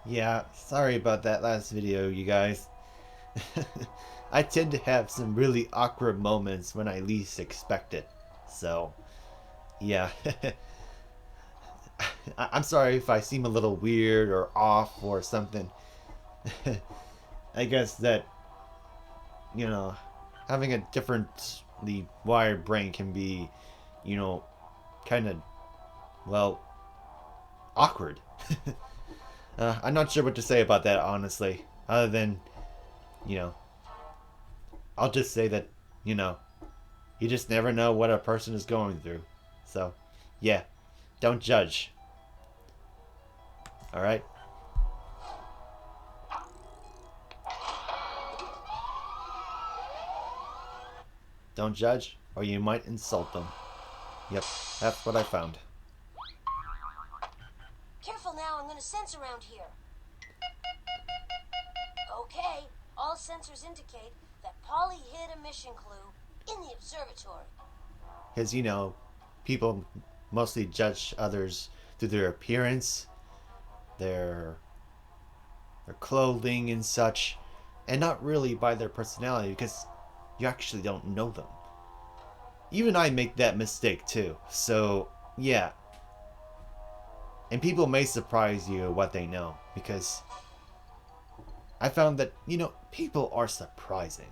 Yeah, sorry about that last video, you guys. I tend to have some really awkward moments when I least expect it. So, yeah. I'm sorry if I seem a little weird or off or something. I guess that, you know, having a differently wired brain can be, you know, kind of, well, awkward. I'm not sure what to say about that, honestly. Other than, you know, I'll just say that, you know, you just never know what a person is going through. So, yeah, don't judge. All right? Don't judge, or you might insult them. Yep, that's what I found. Careful now, I'm gonna sense around here. Okay, all sensors indicate that Polly hid a mission clue in the observatory. Because, you know, people mostly judge others through their appearance, their their clothing and such, and not really by their personality because you actually don't know them. Even I make that mistake too. So, yeah. And people may surprise you what they know because I found that, you know, people are surprising.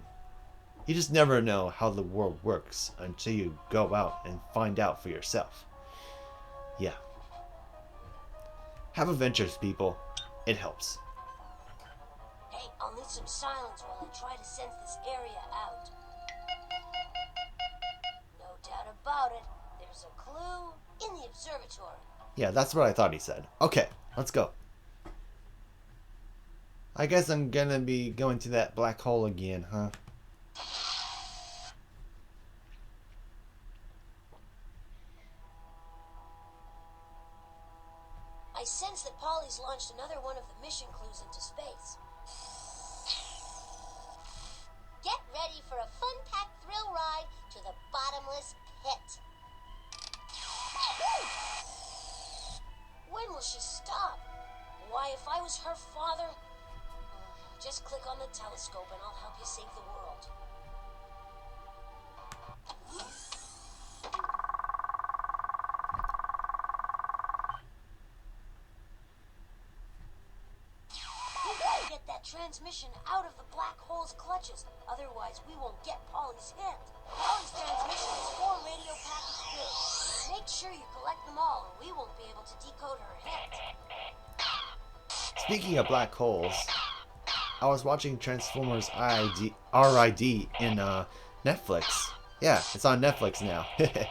You just never know how the world works until you go out and find out for yourself. Yeah. Have adventures, people. It helps. Hey, I'll need some silence while I try to sense this area out. No doubt about it, there's a clue in the observatory. Yeah, that's what I thought he said. Okay, let's go. I guess I'm gonna be going to that black hole again, huh? I sense that Polly's launched another one of the mission clues into space. Get ready for a fun-packed thrill ride to the bottomless pit. When will she stop? Why, if I was her father... Just click on the telescope and I'll help you save the world. We gotta get that transmission out of the black hole's clutches. Otherwise, we won't get Polly's hint. Polly's transmission is 4 radio packets big. Make sure you collect them all or we won't be able to decode her hint. Speaking of black holes, I was watching Transformers RID in Netflix. Yeah, it's on Netflix now. Nice shoot.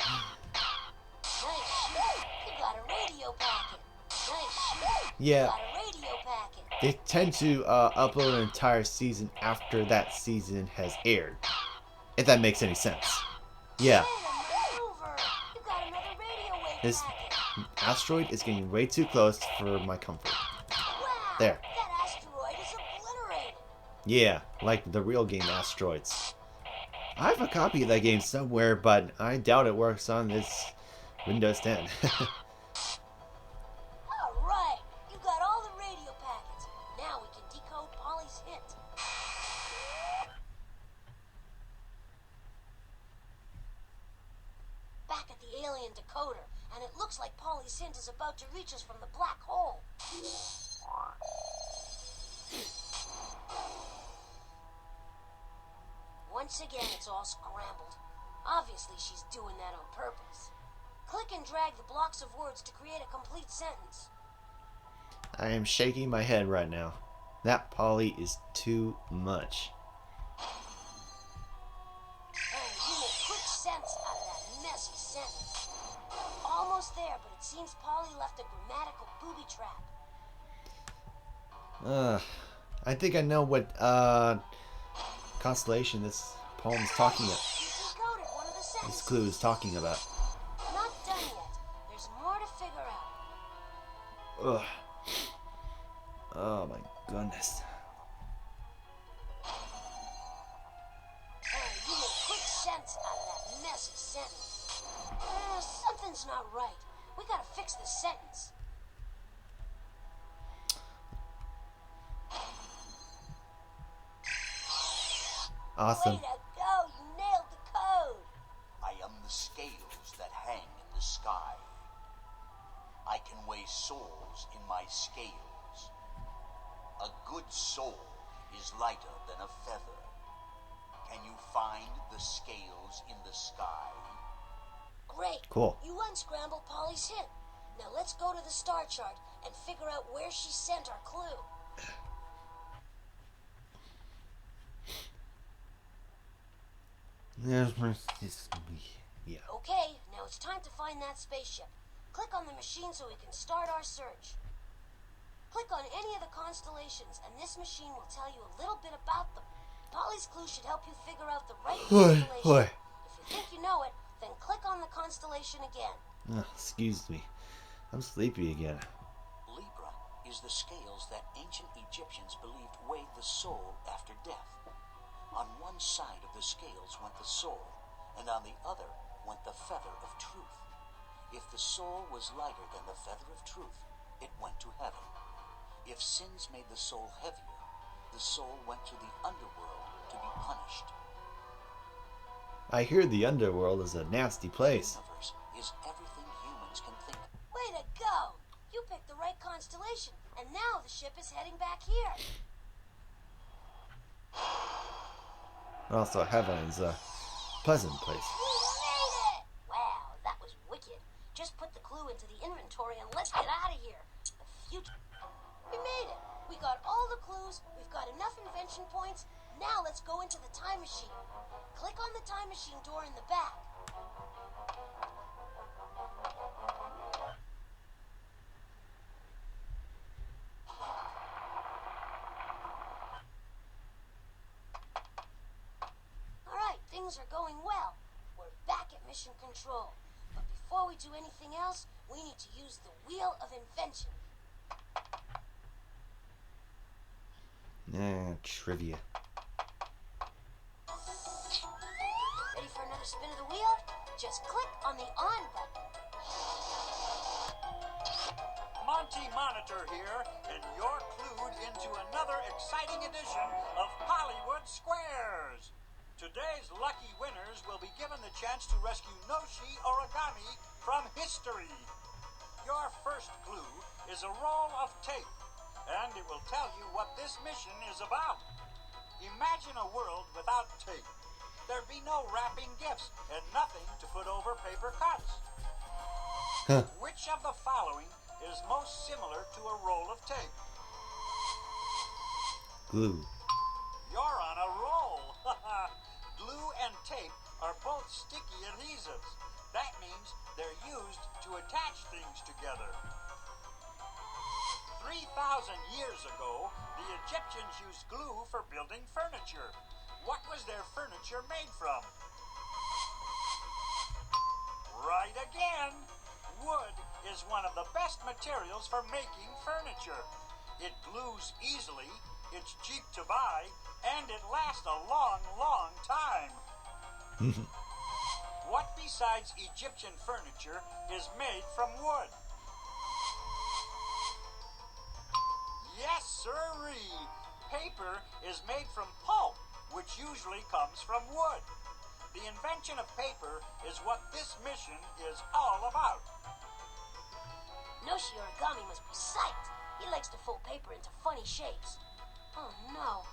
You got a radio packet. Nice shoot. You Yeah, got a radio packet. they tend to upload an entire season after that season has aired. If that makes any sense. Yeah, Way to maneuver. You got another radio wave this packet. asteroid is getting way too close for my comfort. Wow, There. that asteroid is obliterated. Yeah, like the real game Asteroids. I have a copy of that game somewhere, but I doubt it works on this Windows 10. All right, you got all the radio packets. Now we can decode Polly's hint. Back at the alien decoder, and it looks like Polly's hint is about to reach us from the black hole. Once again, it's all scrambled. Obviously, she's doing that on purpose. Click and drag the blocks of words to create a complete sentence. I am shaking my head right now. That Polly is too much. Oh, you make quick sense out of that messy sentence. Almost there, but it seems Polly left a grammatical booby trap. I think I know what constellation this poem is talking about. You decoded one of the This sentences. clue is talking about. Not done yet. There's more to figure out. Ugh. Oh my goodness. Oh, you make quick sense out of that messy sentence. Something's not right. We gotta fix this sentence. Awesome. Way to go! You nailed the code! I am the scales that hang in the sky. I can weigh souls in my scales. A good soul is lighter than a feather. Can you find the scales in the sky? Great. Cool. You unscrambled Polly's hint. Now let's go to the star chart and figure out where she sent our clue. There's my... Yeah. Okay, now it's time to find that spaceship. Click on the machine so we can start our search. Click on any of the constellations, and this machine will tell you a little bit about them. Polly's clue should help you figure out the right constellation. If you think you know it, then click on the constellation again. Excuse me. I'm sleepy again. Libra is the scales that ancient Egyptians believed weighed the soul after death. On one side of the scales went the soul, and on the other went the feather of truth. If the soul was lighter than the feather of truth, it went to heaven. If sins made the soul heavier, the soul went to the underworld to be punished. I hear the underworld is a nasty place. The universe is everything humans can think of. Way to go! You picked the right constellation, and now the ship is heading back here. Also, heaven is a pleasant place. We made it! Wow, that was wicked. Just put the clue into the inventory and let's get out of here. The future. We made it. We got all the clues. We've got enough invention points. Now let's go into the time machine. Click on the time machine door in the back. Alright, things are going well. We're back at mission control. But before we do anything else, we need to use the Wheel of Invention. Trivia. Ready for another spin of the wheel? Just click on the on button. Monty Monitor here, and you're clued into another exciting edition of Hollywood Squares. Today's lucky winners will be given the chance to rescue Noshi Origami from history. Your first clue is a roll of tape, and it will tell you what this mission is about. Imagine a world without tape. There'd be no wrapping gifts and nothing to put over paper cuts. Which of the following is most similar to a roll of tape? Glue. You're on a roll. Glue and tape are both sticky adhesives. That means they're used to attach things together. 3,000 years ago, the Egyptians used glue for building furniture. What was their furniture made from? Right again! Wood is one of the best materials for making furniture. It glues easily, it's cheap to buy, and it lasts a long, long time. What besides Egyptian furniture is made from wood? Yes, sirree! Paper is made from pulp, which usually comes from wood. The invention of paper is what this mission is all about. Noshi Origami must be psyched. He likes to fold paper into funny shapes. Oh no.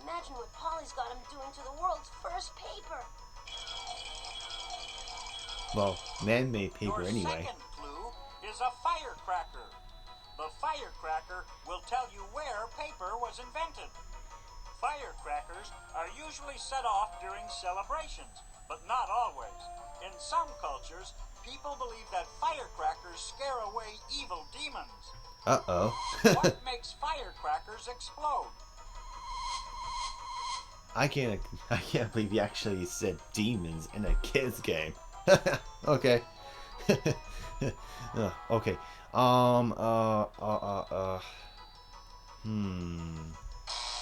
Imagine what Polly's got him doing to the world's first paper. Well, man-made paper Your anyway. second clue is a firecracker. The firecracker will tell you where paper was invented. Firecrackers are usually set off during celebrations, but not always. In some cultures, people believe that firecrackers scare away evil demons. Uh-oh. What makes firecrackers explode? I can't believe you actually said demons in a kid's game. Okay. Okay.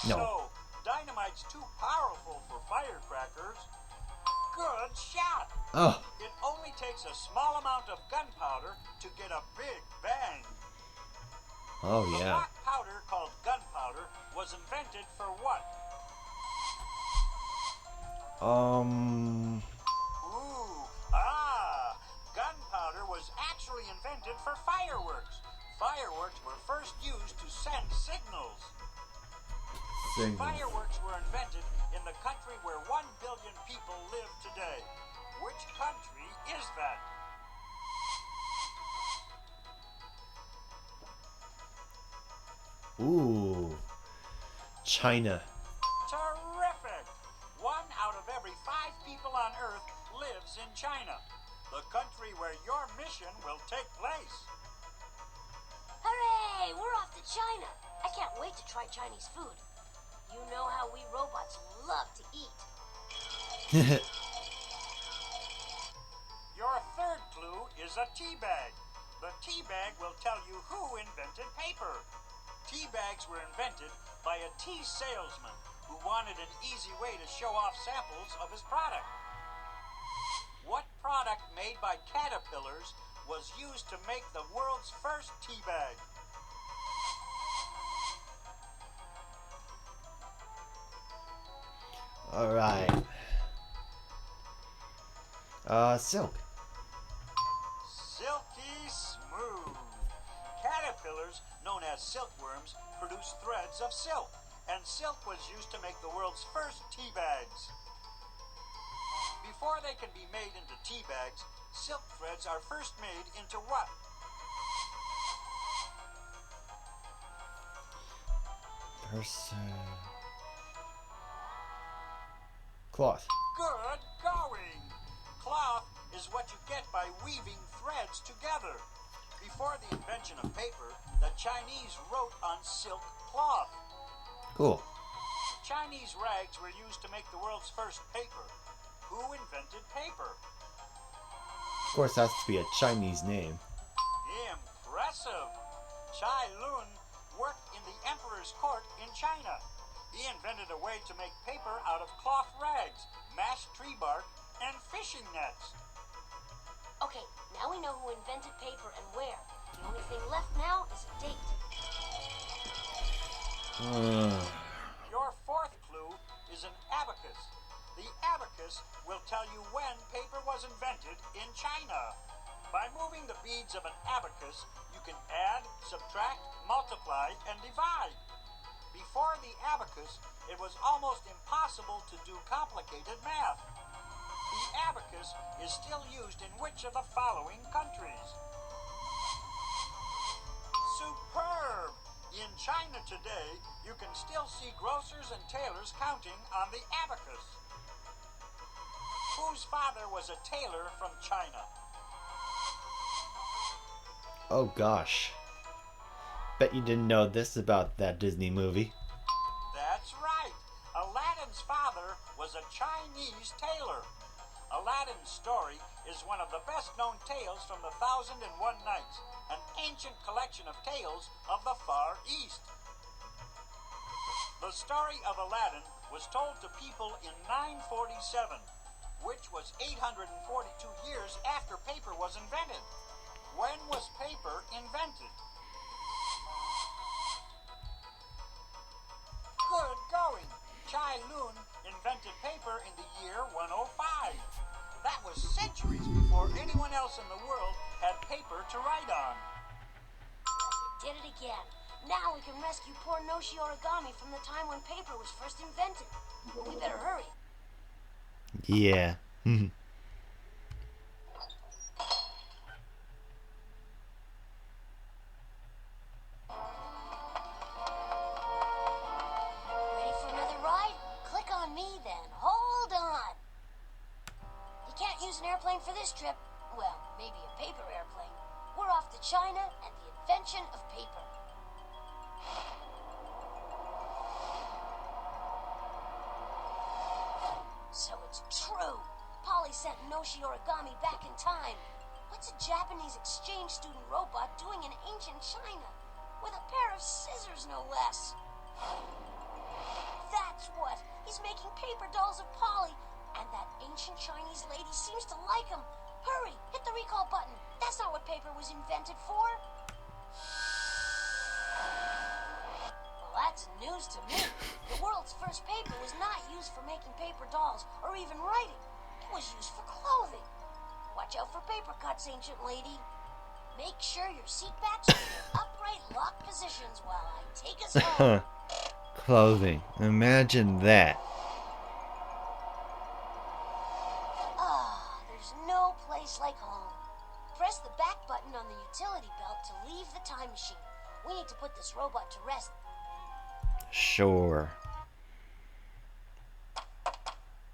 No. So, dynamite's too powerful for firecrackers. Good shot! Oh. It only takes a small amount of gunpowder to get a big bang. Oh The yeah. black powder called gunpowder was invented for what? Um. Ooh, gunpowder was actually invented for fireworks. Fireworks were first used to send signals. Signals. Fireworks were invented in the country where 1 billion people live today. Which country is that? Ooh. China. Terrific! 1 out of every 5 people on Earth lives in China, the country where your mission will take place. Hooray! We're off to China. I can't wait to try Chinese food. You know how we robots love to eat. Your third clue is a tea bag. The tea bag will tell you who invented paper. Tea bags were invented by a tea salesman who wanted an easy way to show off samples of his product. What product made by caterpillars was used to make the world's first tea bag? All right. Silk. Silky smooth. Caterpillars, known as silkworms, produce threads of silk, and silk was used to make the world's first tea bags. Before they can be made into tea bags, silk threads are first made into what? Cloth. Good going! Cloth is what you get by weaving threads together. Before the invention of paper, the Chinese wrote on silk cloth. Cool. Chinese rags were used to make the world's first paper. Who invented paper? Of course, it has to be a Chinese name. Impressive! Cai Lun worked in the emperor's court in China. He invented a way to make paper out of cloth rags, mashed tree bark, and fishing nets. Okay, now we know who invented paper and where. The only thing left now is a date. Your fourth clue is an abacus. The abacus will tell you when paper was invented in China. By moving the beads of an abacus, you can add, subtract, multiply, and divide. Before the abacus, it was almost impossible to do complicated math. The abacus is still used in which of the following countries? Superb! In China today, you can still see grocers and tailors counting on the abacus. Whose father was a tailor from China? Oh gosh. Bet you didn't know this about that Disney movie. That's right. Aladdin's father was a Chinese tailor. Aladdin's story is one of the best-known tales from the 1001 Nights, an ancient collection of tales of the Far East. The story of Aladdin was told to people in 947, which was 842 years after paper was invented. When was paper invented? Good going! Cai Lun invented paper in the year 105. That was centuries before anyone else in the world had paper to write on. You did it again. Now we can rescue poor Noshi Origami from the time when paper was first invented. But we better hurry. Yeah. Ready for another ride? Click on me then. Hold on. You can't use an airplane for this trip. Well, maybe a paper airplane. We're off to China and the invention of paper. So it's true. Polly sent Noshi Origami back in time. What's a Japanese exchange student robot doing in ancient China? With a pair of scissors, no less. That's what. He's making paper dolls of Polly. And that ancient Chinese lady seems to like him. Hurry, hit the recall button. That's not what paper was invented for. Well, that's News to me. The world's first paper was not used for making paper dolls or even writing. It was used for clothing. Watch out for paper cuts, ancient lady. Make sure your seat backs are in their upright locked positions while I take us home. Clothing. Imagine that. Ah, there's no place like home. Press the back button on the utility belt to leave the time machine. We need to put this robot to rest. Sure.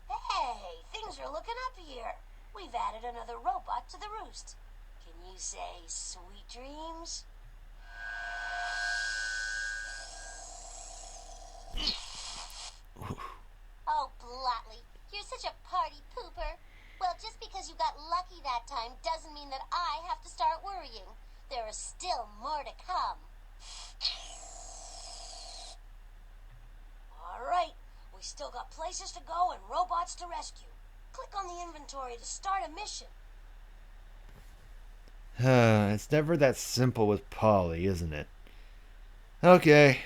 Hey, things are looking up here. We've added another robot to the roost. Can you say sweet dreams? Oh, Blotley, you're such a party pooper. Well, just because you got lucky that time doesn't mean that I have to start worrying. There is still more to come. All right, we still got places to go and robots to rescue. Click on the inventory to start a mission. It's never that simple with Polly, isn't it? Okay,